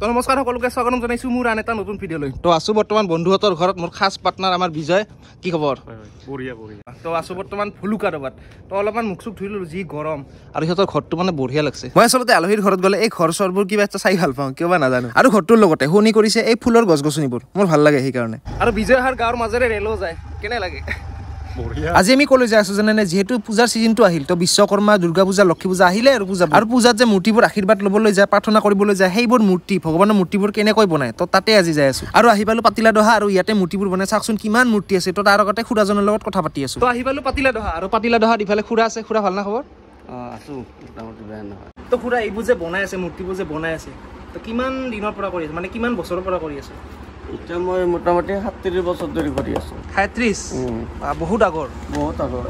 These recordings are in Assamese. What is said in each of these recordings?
তো নমস্কাৰ সকলোকে স্বাগতম জনাইছো মোৰ আন এটা নতুন ভিডিঅ' লৈ। তো আছো বৰ্তমান বন্ধুহঁতৰ ঘৰত, মোৰ খাস পাৰ্টনাৰ আমাৰ বিজয়। কি খবৰ? বঢ়িয়া বঢ়িয়া। তো আছো বৰ্তমান ফুলুকাৰবাত। তো অলপমান মুখ চুখ ধুই ললো, যি গৰম আৰু সিহঁতৰ ঘৰটো মানে বঢ়িয়া লাগছে। মই আচলতে আলহীৰ ঘৰত গ'লে এই ঘৰ চৰবোৰ কিবা এটা চাই ভাল পাওঁ, কিয় বা নাজানো। আৰু ঘৰটোৰ লগতে শুনি কৰিছে এই ফুলৰ গছ গছনিবোৰ, মোৰ ভাল লাগে সেইকাৰণে। আৰু বিজয় অহাৰ গাঁৱৰ মাজেৰে ৰেলো যায়, কেনে লাগে? আজি আমি কলৈ যাই আছো জানে, যিহেতু পূজাৰ সিজনটো আহিল, তো বিশ্বকৰ্মা, দুৰ্গা পূজা, লক্ষী পূজা আহিলে আৰু পূজা। আৰু পূজাত যে মূৰ্তিবোৰ আশীৰ্বাদ ল'বলৈ যায়, প্ৰাৰ্থনা কৰিবলৈ যায়, সেইবোৰ মূৰ্তি ভগৱানৰ মূৰ্তিবোৰ কেনেকৈ বনায়, তো তাতে আজি যাই আছো। আৰু আহি পালো পাতিলা দহা, আৰু ইয়াতে মূৰ্তিবোৰ বনাই চাওকচোন কিমান মূৰ্তি আছে। তো তাৰ আগতে খুৰাজনৰ লগত কথা পাতি আছো। তো আহি পালো পাতিলা দহা, আৰু পাতিলা দহাত ইফালে খুৰা আছে। খুৰা ভাল না খবৰ? আছো মোটামুটি বেয়া নহয়। তো খুৰা এইবোৰ যে বনাই আছে, মূৰ্তিবোৰ যে বনাই আছে, তো কিমান দিনৰ পৰা কৰি আছে, মানে কিমান বছৰৰ পৰা কৰি আছে? এতিয়া মই মোটামুটি 37 বছৰ ধৰি কৰি আছো। 37? বহুত আগৰ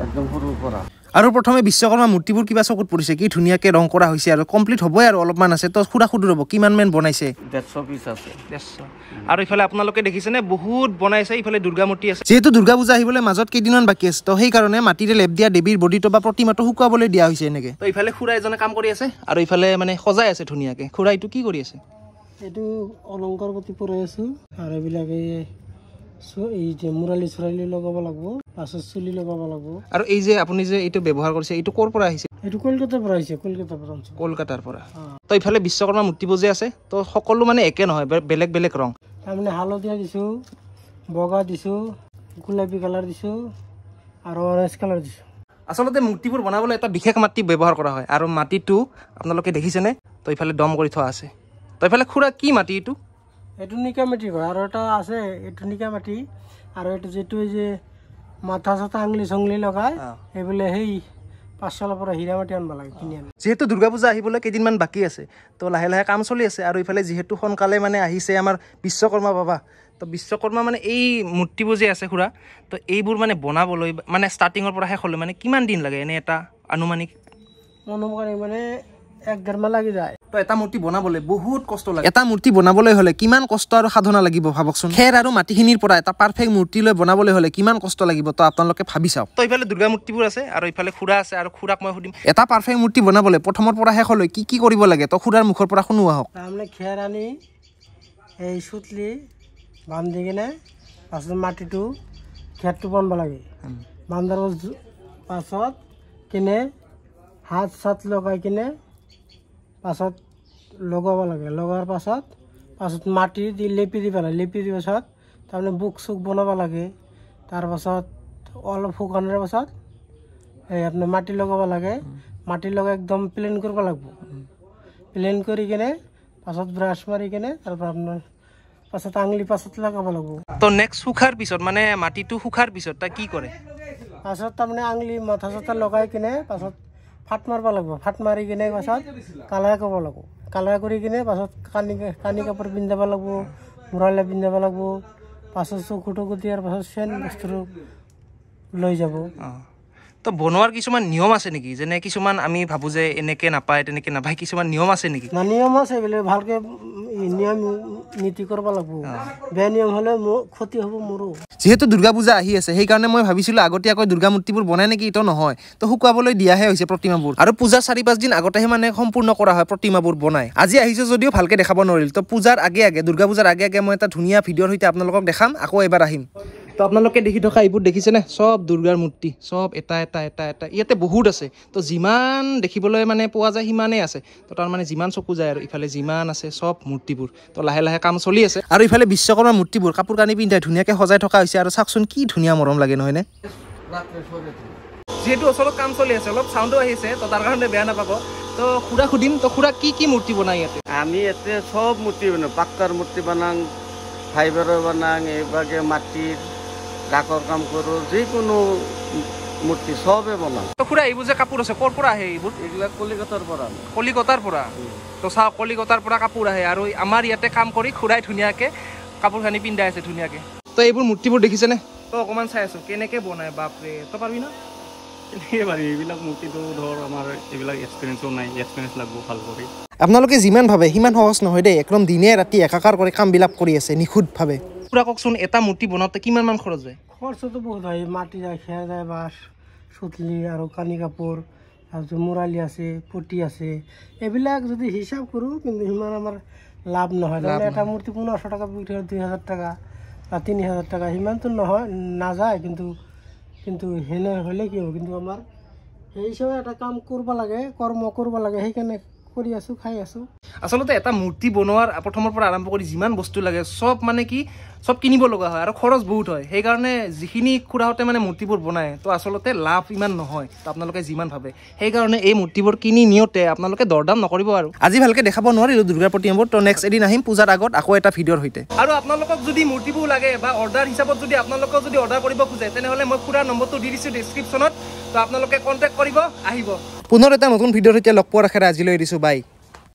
একদম সৰুৰ পৰা। আৰু প্ৰথমে বিশ্বকৰ্মা মূৰ্তিবোৰ কিবা চকুত পৰিছে, কি ধুনীয়াকে ৰং কৰা হৈছে, আৰু কমপ্লিট হ'বই আৰু অলপমান আছে। তো খুৰা সুধি ৰ'ব কিমান মান বনাইছে? 150 পিচ আছে। 150। আৰু ইফালে আপোনালোকে দেখিছেনে বহুত বনাইছে, ইফালে দুৰ্গা মূৰ্তি আছে। যিহেতু দুৰ্গা পূজা আহিবলৈ মাজত কেইদিনমান বাকী আছে, তো সেইকাৰণে মাটিৰে লেপ দিয়া দেৱীৰ বডিটো বা প্ৰতিমাটো শুকুৱাবলৈ দিয়া হৈছে এনেকে। তো ইফালে খুৰা এজনে কাম কৰি আছে, আৰু ইফালে মানে সজাই আছে ধুনীয়াকে। খুৰা এইটো কি কৰি আছে? এইটো অলংকাৰ পাতি পৰাই আছো, আৰু এইবিলাকে এই যে মুৰালি চৰালি লগাব লাগিব, পাছত চুলি লগাব লাগিব। আৰু এই যে আপুনি যে এইটো ব্যৱহাৰ কৰিছে, এইটো ক'ৰ পৰা আহিছে? এইটো কলকাতাৰ পৰা আহিছে, কলকাতাৰ পৰা। তো ইফালে বিশ্বকৰ্মা মূৰ্তিবোৰ যে আছে, তো সকলো মানে একে নহয়, বেলেগ বেলেগ ৰং। তাৰমানে হালধীয়া দিছো, বগা দিছো, গোলাপী কালাৰ দিছো, আৰু অৰেঞ্জ কালাৰ দিছো। আচলতে মূৰ্তিবোৰ বনাবলৈ এটা বিশেষ মাটি ব্যৱহাৰ কৰা হয়, আৰু মাটিটো আপোনালোকে দেখিছেনে? তো ইফালে দম কৰি থোৱা আছে। তো ইফালে খুৰা কি মাটি এইটো? এইটো নিকা মাটি হয়, আৰু এটা আছে এইটো নিকা মাটি, আৰু এইটো যিটো যে মাথা চাথা আঙুলি চংলি লগাই সেইবোলে সেই পাঠশালাৰ পৰা হীৰা মাটি আনিব লাগে, কিনি আনি। যিহেতু দুৰ্গা পূজা আহিবলৈ কেইদিনমান বাকী আছে, তো লাহে লাহে কাম চলি আছে। আৰু ইফালে যিহেতু সোনকালে মানে আহিছে আমাৰ বিশ্বকৰ্মা বাবা, তো বিশ্বকৰ্মা মানে এই মূৰ্তিবোৰ যে আছে খুৰা, তো এইবোৰ মানে বনাবলৈ মানে ষ্টাৰ্টিঙৰ পৰা শেষলৈ মানে কিমান দিন লাগে এনে এটা আনুমানিক? মানে 1-1.5 মাহ লাগি যায়। তো এটা মূৰ্তি বনাবলৈ বহুত কষ্ট লাগে। এটা মূৰ্তি বনাবলৈ হ'লে কিমান কষ্ট আৰু সাধনা লাগিব ভাবকচোন। খেৰ আৰু মাটিখিনিৰ পৰা এটা পাৰফেক্ট মূৰ্তি লৈ বনাবলৈ হ'লে কিমান কষ্ট লাগিব, তো আপোনালোকে ভাবি চাওক। তো ইফালে দুৰ্গা মূৰ্তিবোৰ আছে, আৰু ইফালে খুৰা আছে, আৰু খুৰাক মই সুধিম এটা পাৰফেক্ট মূৰ্তি বনাবলৈ প্ৰথমৰ পৰা শেষলৈ কি কি কৰিব লাগে, তো খুৰাৰ মুখৰ পৰা শুনো আহক। তাৰমানে খেৰ আনি এই চুতলি বান্ধি কিনে পাছত মাটিটো খেৰটো বান্ধিব লাগে। বান্ধাৰ পাছত কিনে হাত চাত লগাই কিনে পাছত লগাব লাগে। লগাৰ পাছত মাটি দি লেপি দিব লাগে। লেপি দিয়াৰ পাছত তাৰমানে বুক চুক বনাব লাগে। তাৰপাছত অলপ শুকানৰ পাছত এই আপোনাৰ মাটি লগাব লাগে। মাটি লগাই একদম প্লেন কৰিব লাগিব। প্লেন কৰি কিনে পাছত ব্ৰাছ মাৰি কিনে তাৰপৰা আপোনাৰ পাছত আঙুলি পাছত লগাব লাগিব। তো নেক্সট শুকাৰ পিছত মানে মাটিটো শুকাৰ পিছত তা কি কৰে? পাছত তাৰমানে আঙুলি মাথা চাথা লগাই কিনে পাছত ফাট মাৰিব লাগিব। ফাট মাৰি কিনে পাছত কালাৰ কৰিব লাগিব। কালাৰ কৰি কিনে পাছত কানি কাপোৰ পিন্ধাব লাগিব, মূৰালে পিন্ধাব লাগিব। পাছত চকু টকু দিয়াৰ পাছত চেন বস্তুটো লৈ যাব। তো বনোৱাৰ কিছুমান নিয়ম আছে নেকি? যেনে কিছুমান আমি ভাবোঁ যে এনেকৈ নাপায় তেনেকৈ নাপায়, কিছুমান নিয়ম আছে নেকি? নিয়ম আছে, এইবিলাক ভালকৈ নিয়ম নীতি কৰিব লাগিব। বেয়া নিয়ম হ'লে মোৰ ক্ষতি হ'ব মোৰো। যিহেতু দুৰ্গা পূজা আহি আছে, সেইকাৰণে মই ভাবিছিলোঁ আগতীয়াকৈ দুৰ্গা মূৰ্তিবোৰ বনাই নেকি, এইটো নহয়। তো শুকুৱাবলৈ দিয়াহে হৈছে প্ৰতিমাবোৰ, আৰু পূজাৰ 4-5 দিন আগতেহে মানে সম্পূৰ্ণ কৰা হয় প্ৰতিমাবোৰ বনাই। আজি আহিছে যদিও ভালকৈ দেখাব নোৱাৰিল। তো পূজাৰ আগে দুৰ্গা পূজাৰ আগে মই এটা ধুনীয়া ভিডিঅ'ৰ সৈতে আপোনালোকক দেখাম, আকৌ এবাৰ আহিম। তো আপোনালোকে দেখি থকা এইবোৰ দেখিছেনে? চব দুৰ্গাৰ মূৰ্তি, চব এটা এটা এটা এটা ইয়াতে বহুত আছে। তো যিমান দেখিবলৈ মানে পোৱা যায় সিমানেই আছে। তো তাৰমানে যিমান চকু যায় আৰু ইফালে যিমান আছে চব মূৰ্তিবোৰ। তো লাহে লাহে কাম চলি আছে, আৰু ইফালে বিশ্বকৰ্মা মূৰ্তিবোৰ কাপোৰ কানি পিন্ধাই ধুনীয়াকৈ সজাই থকা হৈছে। আৰু চাওকচোন কি ধুনীয়া মৰম লাগে নহয়নে? যিহেতু ওচৰত কাম চলি আছে, অলপ চাউণ্ডো আহিছে, তো তাৰ কাৰণে বেয়া নাপাব। তো খুৰা সুধিম, তো খুৰা কি কি মূৰ্তি বনাই ইয়াতে? আমি ইয়াতে সব মূৰ্তি বনাওঁ। পাক্কাৰ মূৰ্তি বনাওঁ, ফাইবাৰৰ বনাওঁ, এইভাগে মাটিৰ ডাকৰ কাম কৰোঁ। যিকোনো মূৰ্তি সবে বনাওঁ। তো খুৰা এইবোৰ যে কাপোৰ আছে ক'ৰ পৰা আহে এইবোৰ? এইবিলাক কলিকতাৰ পৰা। কলিকতাৰ পৰা? তো চাওক কলিকতাৰ পৰা কাপোৰ আহে, আৰু আমাৰ ইয়াতে কাম কৰি খুৰাই ধুনীয়াকৈ কাপোৰ কানি পিন্ধাই আছে ধুনীয়াকৈ। তো এইবোৰ মূৰ্তিবোৰ দেখিছেনে? তো অকণমান চাই আছোঁ কেনেকৈ বনায়, বাপৰে। তো পাৰিবি না? কেনেকৈ পাৰি? এইবিলাক মূৰ্তিটো ধৰ আমাৰ এইবিলাক এক্সপিৰিয়েঞ্চো নাই, এক্সপিৰিয়েঞ্চ লাগিব ভাল কৰি। আপোনালোকে যিমান ভাবে সিমান সহজ নহয় দেই। একদম দিনে ৰাতি একাকাৰ কৰি কামবিলাক কৰি আছে নিখুঁতভাৱে। খুৰা কওকচোন, এটা মূৰ্তি বনাওঁতে কিমান মান খৰচ যায়? খৰচটো বহুত হয়। মাটি যায়, খেৰ যায়, বাঁহ, চুতলি আৰু কানি কাপোৰ, তাৰপিছত মুৰালি আছে, পুতি আছে। এইবিলাক যদি হিচাপ কৰোঁ কিন্তু সিমান আমাৰ লাভ নহয় তাৰমানে এটা মূৰ্তি 1500 টাকা বিক্ৰী হয় 2000 টাকা বা 3000 টাকা সিমানটো নহয় নাযায় কিন্তু হেনে হ'লে কি হ'ব কিন্তু আমাৰ সেই হিচাপে এটা কাম কৰিব লাগে কৰ্ম কৰিব লাগে সেইকাৰণে কৰি আছো খাই আছো আচলতে এটা মূৰ্তি বনোৱাৰ প্ৰথমৰ পৰা আৰম্ভ কৰি যিমান বস্তু লাগে সব মানে কি সব কিনিব লগা হয় আৰু খৰচ বহুত হয় সেইকাৰণে যিখিনি খুৰাহতে মানে মূৰ্তিবোৰ বনায় তো আচলতে লাভ ইমান নহয় তো আপোনালোকে যিমান ভাবে সেইকাৰণে এই মূৰ্তিবোৰ কিনি নিওঁতে আপোনালোকে দৰদাম নকৰিব আৰু আজি ভালকে দেখাব নোৱাৰিলোঁ দুৰ্গা প্ৰতিমাবোৰ তো নেক্সট এদিন আহিম পূজাৰ আগত আকৌ এটা ভিডিঅ'ৰ সৈতে আৰু আপোনালোকক যদি মূৰ্তিবোৰ লাগে বা অৰ্ডাৰ হিচাপত যদি আপোনালোকক যদি অৰ্ডাৰ কৰিব খোজে তেনেহ'লে মই খুৰাৰ নম্বৰটো দি দিছোঁ ডেছক্ৰিপশ্যনত তো আপোনালোকে কণ্টেক্ট কৰিব আহিব পুনৰ এটা নতুন ভিডিঅ'ৰ সৈতে লগ পোৱাৰ আশাৰে আজিলৈ এৰিছোঁ বাই